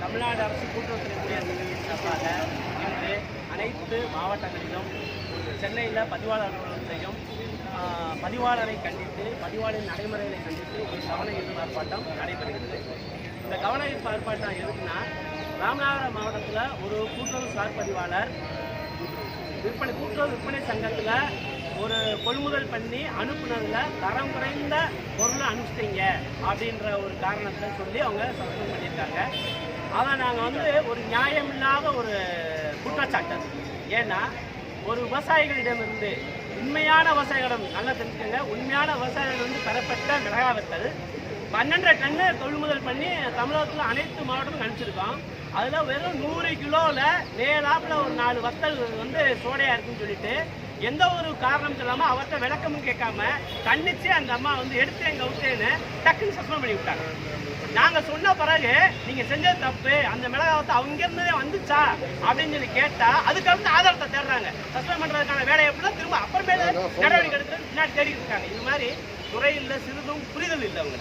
தமிழ்நாடு அரசு கூட்டுறவுத்துறை ஊழியர் சங்கத்தின் சார்பாக இன்று அனைத்து மாவட்டங்களிலும் சென்னையில் பதிவாளர் அலுவலகத்தையும் பதிவாளரை கண்டித்து பதிவாளரின் நடைமுறைகளை கண்டித்து ஒரு கவன ஈர்ப்பு ஆர்ப்பாட்டம் நடைபெறுகிறது. இந்த கவன ஈர்ப்பு ஆர்ப்பாட்டம் எதுக்குன்னா, ராமநாதபுரம் மாவட்டத்தில் ஒரு கூட்டுறவு சார் பதிவாளர் கூட்டுறவு விற்பனை சங்கத்தில் ஒரு கொள்முதல் பண்ணி அனுப்புனதில் தரம் குறைந்த பொருளை அனுப்பிச்சிட்டீங்க அப்படின்ற ஒரு காரணத்தை சொல்லி அவங்க சஸ்பெண்ட் பண்ணியிருக்காங்க. அதை நாங்கள் ஒரு நியாயமில்லாத ஒரு குற்றச்சாட்டு. ஏன்னா ஒரு விவசாயிகளிடமிருந்து உண்மையான விவசாயிகளிடம் நல்லா தெரிஞ்சுக்கங்க, உண்மையான விவசாயிகள் பெறப்பட்ட மிளகா வத்தல் 12 டன்னு கொள்முதல் பண்ணி தமிழகத்தில் அனைத்து மாவட்டமும் அனுப்பிச்சிருக்கோம். அதில் வெறும் 100 கிலோவில் நேராப்பில் ஒரு 4 வத்தல் சோடையாக இருக்குன்னு சொல்லிட்டு எந்த ஒரு காரணம் சொல்லாமல் அவர்கிட்ட விளக்கமும் கேட்காம கண்டிச்சு அந்த அம்மா எடுத்து எங்க விட்டேன்னு டக்குன்னு சஸ்பெண்ட் பண்ணி விட்டாங்க. நாங்கள் சொன்ன பிறகு நீங்கள் செஞ்சது தப்பு, அந்த மிளகாவத்தை அங்கிருந்து வந்துச்சா அப்படின்னு சொல்லி கேட்டால் அதுக்கடுத்து ஆதாரத்தை தேடுறாங்க. சஸ்பெண்ட் பண்ணுறதுக்கான வேலையை எப்படின்னா திரும்ப அப்புறமேல நடவடிக்கை எடுக்கிறது பின்னாடி தேடிட்டு இருக்காங்க. இது மாதிரி துறையில் சிறிதும் புரிதல் இல்லை. அவங்க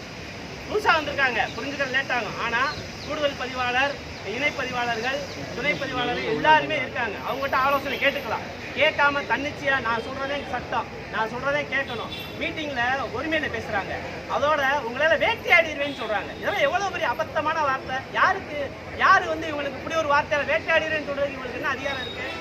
புதுசாக வந்திருக்காங்க, புரிஞ்சுக்கிறது லேட் ஆகும். ஆனால் கூடுதல் பதிவாளர், இணை பதிவாளர்கள், துணை பதிவாளர்கள் எல்லாருமே இருக்காங்க. அவங்ககிட்ட ஆலோசனை கேட்டுக்கலாம். கேட்காம தன்னிச்சையாக நான் சொல்கிறதே சட்டம், நான் சொல்கிறதே கேட்கணும், மீட்டிங்கில் உரிமையில பேசுகிறாங்க. அதோட உங்களால் வேட்டி ஆடிடுவேன்னு சொல்கிறாங்க. இதெல்லாம் எவ்வளோ பெரிய அபத்தமான வார்த்தை. யார் இவங்களுக்கு இப்படி ஒரு வார்த்தையில் வேட்டையாடிடுவேன்னு சொல்கிறது இவங்களுக்கு என்ன அதிகாரம் இருக்குது?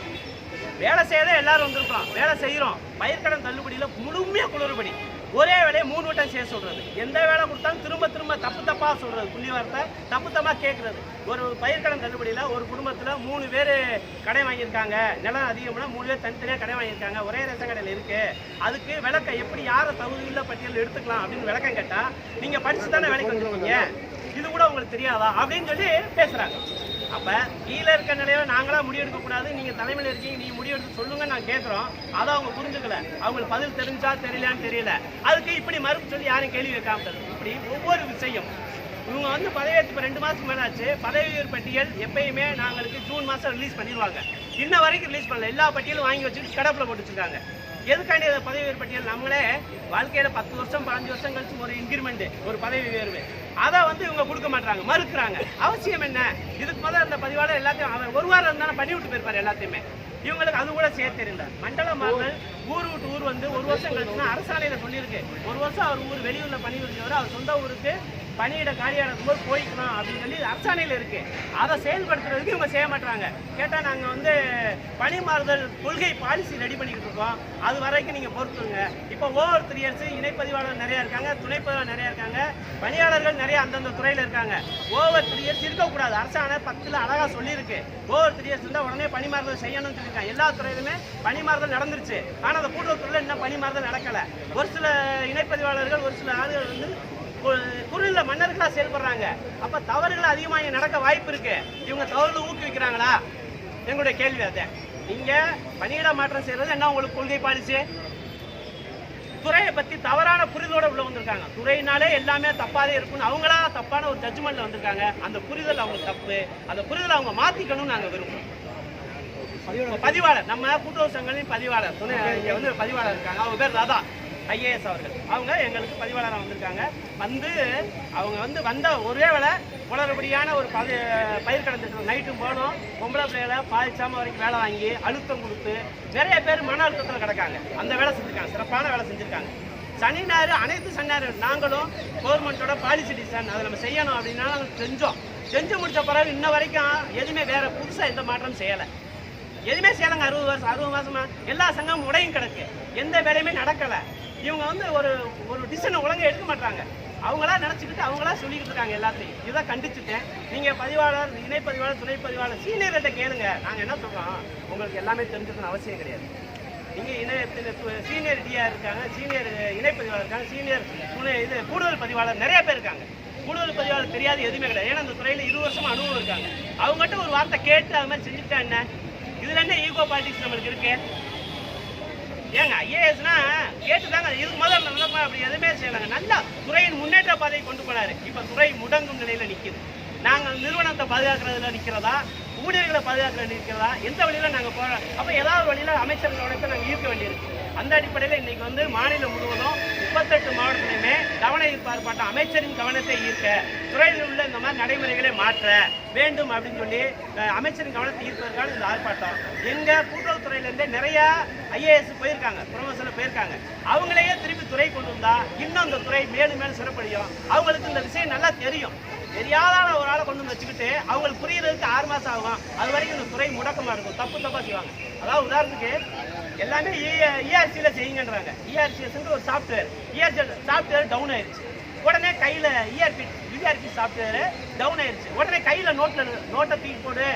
வேலை செய்யறதே எல்லாரும் வந்திருக்கோம், வேலை செய்கிறோம். பயிர்க்கடன் தள்ளுபடியில் முழுமையாக குளறுபடி, ஒரே வேலையை 3 வட்டம் செய்ய சொல்கிறது. எந்த வேலை கொடுத்தாலும் திரும்ப தப்பாக சொல்கிறது, புள்ளி வார்த்தை தப்பாக கேட்குறது. ஒரு பயிர்க்கடன் தள்ளுபடியில் ஒரு குடும்பத்தில் 3 பேர் கடை வாங்கியிருக்காங்க, நிலம் அதிகம்னா 3 பேர் தனித்தனியாக கடை வாங்கியிருக்காங்க, ஒரே ரேஷன் கடையில் இருக்குது. அதுக்கு விளக்கம் எப்படி யாரை தகுதியுள்ள பட்டியலில் எடுத்துக்கலாம் அப்படின்னு விளக்கம் கேட்டால் நீங்கள் படித்து தானே வேலைக்கு வந்துருக்கீங்க, இது கூட உங்களுக்கு தெரியாதா அப்படின்னு சொல்லி பேசுகிறாங்க. அப்போ கீழே இருக்க நிலையில் நாங்களாம் முடிவெடுக்கக்கூடாது, நீங்கள் தலைமையில் இருக்கீங்க, நீங்கள் முடிவெடுத்து சொல்லுங்க நான் கேட்குறோம். அதை அவங்க புரிஞ்சுக்கல. அவங்களுக்கு பதில் தெரிஞ்சா தெரியலான்னு தெரியல. அதுக்கு இப்படி மறுப்பு சொல்லி யாரும் கேள்வி வைக்காம இப்படி ஒவ்வொரு விஷயம் இவங்க பதவியேற்று இப்போ 2 மாதத்துக்கு மேலே ஆச்சு. பதவி உயர் பட்டியல் எப்பயுமே நாங்களுக்கு ஜூன் மாதம் ரிலீஸ் பண்ணிடுவாங்க. இன்ன வரைக்கும் ரிலீஸ் பண்ணல. எல்லா பட்டியலும் வாங்கி வச்சுட்டு கடப்பில் போட்டு வச்சுருக்காங்க. எதுக்காண்டி பதவி உயர் பட்டியல்? நம்மளே வாழ்க்கையில் 10 வருஷம் 15 வருஷம் கழிச்சு ஒரு இன்கிரிமெண்ட், ஒரு பதவி உயர்வு, அதை இவங்க கொடுக்க மாட்டாங்க, மறுக்கிறாங்க. அவசியம் என்ன? இதுக்கு முதல்ல அந்த பதிவாளர் எல்லாத்தையும் அவர் ஒரு வாரம் இருந்தாலும் பண்ணி விட்டு போயிருப்பார் எல்லாத்தையுமே. இவங்களுக்கு அது கூட சேர்த்து இருந்தார். மண்டல மார்கள் ஊர் விட்டு ஊர் 1 வருஷம் கழிச்சுன்னா அரசாணையில் சொல்லியிருக்கு, 1 வருஷம் அவர் ஊர் வெளியூரில் பணி புரிஞ்சவர் அவர் சொந்த ஊருக்கு பணியிட காலியாக இருக்கும்போது போய்க்கணும் அப்படின்னு சொல்லி அரசாணையில் இருக்கு. அதை செயல்படுத்துறதுக்கு இவங்க செய்ய மாட்டாங்க. கேட்டால் நாங்கள் பணி மாறுதல் கொள்கை பாலிசி ரெடி பண்ணிக்கிட்டு இருக்கோம், அது வரைக்கும் நீங்கள் பொறுத்துங்க. இப்போ ஓவர் 3 இயர்ஸ் இணைப்பதிவாளர் நிறையா இருக்காங்க, துணை பதிவாளர் நிறையா இருக்காங்க, பணியாளர்கள் நிறைய அந்தந்த துறையில் இருக்காங்க. ஓவர் 3 இயர்ஸ் இருக்கக்கூடாது. அரசாணை 10ல் அழகாக சொல்லியிருக்கு. ஓவர் 3 இயர்ஸ் இருந்தால் உடனே பணி மாறுதல் செய்யணும்னு சொல்லியிருக்காங்க. எல்லா துறையிலுமே பணி மாறுதல் நடந்துருச்சு. ஆனால் அந்த கூட்டுறவுத்துறையில் இன்னும் பணி மாறுதல் நடக்கலை. ஒரு சில இணைப்பதிவாளர்கள் ஒரு சில ஆளுகள் குறுநில மன்னர்களா செயல்படுறாங்க. அப்ப தவறுகள் அதிகமாக நடக்க வாய்ப்பு இருக்கு. இவங்க தவறுகளை ஊக்குவிக்கிறாங்களா? எங்களுடைய கேள்வி அதை. நீங்க பணியிட மாற்றம் செய்யறது என்ன உங்களுக்கு கொள்கை பாலிசி? துறையை பத்தி தவறான புரிதலோட உள்ள வந்திருக்காங்க. துறையினாலே எல்லாமே தப்பாதே இருக்குன்னு அவங்களா தப்பான ஒரு ஜட்ஜ்மெண்ட்ல வந்திருக்காங்க. அந்த புரிதல் அவங்களுக்கு தப்பு. அந்த புரிதலை அவங்க மாத்திக்கணும்னு நாங்க விரும்புறோம். பதிவாளர், நம்ம கூட்டுறவு சங்கங்களின் பதிவாளர், துணை பதிவாளர் இருக்காங்க. அவங்க பேர் ராதா IAS அவர்கள். அவங்க எங்களுக்கு பதிவாளராக வந்திருக்காங்க. அவங்க வந்த ஒரே வேலை குளறுபடியான ஒரு பயிர்க்கடன் திட்டம். நைட்டும் போனோம், பொம்பளை பிள்ளைகளை பாதிச்சாம வரைக்கும் வேலை வாங்கி அழுத்தம் கொடுத்து நிறைய பேர் மன அழுத்தத்தில் கிடக்காங்க. அந்த வேலை செஞ்சுருக்காங்க, சிறப்பான வேலை செஞ்சுருக்காங்க. சனி ஞாயிறு அனைத்து சனி ஞாயிறு நாங்களும் கவர்மெண்ட்டோட பாலிசி டிசைன் அதை நம்ம செய்யணும் அப்படின்னா நாங்கள் செஞ்சு முடித்த பிறகு இன்ன வரைக்கும் எதுவுமே வேற புதுசாக எந்த மாற்றம் செய்யலை. எதுவுமே செய்யலைங்க. 60 மாசமா எல்லா சங்கமும் உடையும் கிடக்கு, எந்த வேலையுமே நடக்கலை. இவங்க ஒரு டிசிஷனை ஒழுங்காக எடுக்க மாட்டாங்க. அவங்களா நினச்சிக்கிட்டு அவங்களா சொல்லிக்கிட்டு இருக்காங்க எல்லாத்தையும். இதை கண்டிச்சுட்டேன். நீங்கள் பதிவாளர், இணை பதிவாளர், துணை பதிவாளர், சீனியர்கிட்ட கேளுங்க. நாங்கள் என்ன சொல்கிறோம், உங்களுக்கு எல்லாமே தெரிஞ்சுக்கணும் அவசியம் கிடையாது. நீங்கள் சீனியர் டிஆர் இருக்காங்க, சீனியர் இணை பதிவாளர் இருக்காங்க, சீனியர் கூடுதல் பதிவாளர் நிறைய பேர் இருக்காங்க. கூடுதல் பதிவாளர் தெரியாது எதுவுமே கிடையாது. ஏன்னா அந்த துறையில் 20 வருஷமா அனுபவம் இருக்காங்க. அவங்ககிட்ட ஒரு வார்த்தை கேட்டு அது மாதிரி செஞ்சுட்டா என்ன? இதில் என்ன ஈகோ பாலிட்டிக்ஸ் நம்மளுக்கு இருக்கு? ஏங்க IASனா கேட்டுதாங்க. இதுக்கு முதல்ல அப்படி எதுவுமே செய்யலாங்க. நல்லா துறையின் முன்னேற்ற பாதையை கொண்டு போனாரு. இப்போ துறை முடங்கும் நிலையில் நிற்கிது. நாங்கள் நிறுவனத்தை பாதுகாக்கிறதுல நிற்கிறதா, ஊழியர்களை பாதுகாக்கிறதுல நிற்கிறதா, எந்த வழியில நாங்கள் போகிறோம்? அப்போ ஏதாவது வழியில் அமைச்சர் கவனத்தை நாங்கள் ஈர்க்க வேண்டியிருக்கு. அந்த அடிப்படையில் இன்னைக்கு வந்து மாநிலம் முழுவதும் 38 மாவட்டத்திலுமே கவன ஈர்ப்பு ஆர்ப்பாட்டம், அமைச்சரின் கவனத்தை ஈர்க்க, துறையில் உள்ள இந்த மாதிரி நடைமுறைகளை மாற்ற வேண்டும் அப்படின்னு சொல்லி அமைச்சரின் கவனத்தை ஈர்ப்பதற்கான இந்த ஆர்ப்பாட்டம். எங்க கூட்டுறவுத்துறையிலேருந்தே நிறைய IAS போயிருக்காங்க, ப்ரொமோஷனில் போயிருக்காங்க. அவங்களையே திருப்பி துறை கொண்டு வந்தா இன்னும் அந்த துறை மேலும் மேலும் சிறப்படையும். அவங்களுக்கு இந்த விஷயம் நல்லா தெரியும். தெரியாத ஒரு ஆளை கொண்டு வந்து வச்சுக்கிட்டு அவங்களுக்கு புரியுறதுக்கு 6 மாசம் ஆகும். அது வரைக்கும் இந்த துறை முடக்கமா இருக்கும், தப்பா செய்வாங்க. அதாவது உதாரணத்துக்கு எல்லாமே ERCல செய்யுங்கன்றாங்க. ERCS ஒரு சாஃப்ட்வேர், சாஃப்ட்வேர் டவுன் ஆயிடுச்சு. உடனே கையில ERP சாஃப்ட்வேர் டவுன் ஆயிடுச்சு. உடனே கையில நோட்டை தூக்கி போடு,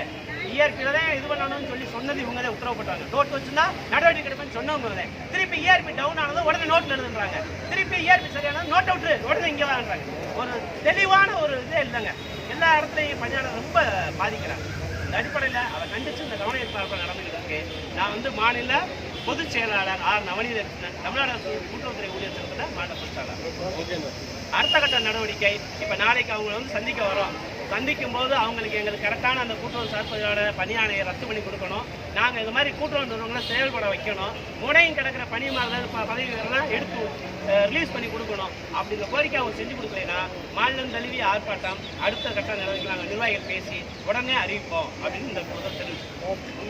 ERPல தான் இது பண்ணணும்னு சொல்லி சொன்னது இவங்க தான் உத்தரவு போட்டாங்க. நோட் வச்சுன்னா நடவடிக்கை எடுப்பேன்னு சொன்னவங்க திருப்பி ERP டவுன் ஆனது உடனே நோட்ல எழுதுன்றாங்க. திருப்பி ERP சரியானது நோட்டை விட்டு உடனே இங்கே வாங்குறாங்க. ஒரு தெளிவான ஒரு இதே இல்லைங்க. எல்லா இடத்துலையும் பணியாளர் ரொம்ப பாதிக்கிறாங்க. இந்த அடிப்படையில் அதை கண்டிச்சு இந்த கவன ஈர்ப்பு நடந்துகிட்டு இருக்கு. நான் வந்து மாநில பொதுச் செயலாளர் R. நவநீதகிருஷ்ணன், தமிழ்நாடு அரசு கூட்டுறவுத்துறை ஊழியர் சங்கத்தில் மாநில பொதுச்செயலாளர். அடுத்த கட்ட நடவடிக்கை இப்போ நாளைக்கு அவங்க வந்து சந்திக்க வரோம். சந்திக்கும் போது எங்களுக்கு கரெக்டான அந்த கூட்டுறவு சார்பதியோட பணியாணையை ரத்து பண்ணி கொடுக்கணும். நாங்கள் இந்த மாதிரி கூட்டுறவு நிறுவனங்களை செயல்பட வைக்கணும். முனையும் கிடக்கிற பணிமாறுதல் பதவிகள்லாம் எடுத்து ரிலீஸ் பண்ணி கொடுக்கணும். அப்படிங்கிற கோரிக்கை அவங்க செஞ்சு கொடுக்கலைன்னா மாநிலம் தழுவிய ஆர்ப்பாட்டம், அடுத்த கட்ட நடவடிக்கை நாங்கள் நிர்வாகிகள் பேசி உடனே அறிவிப்போம் அப்படின்னு இந்த தெரிவிப்போம்.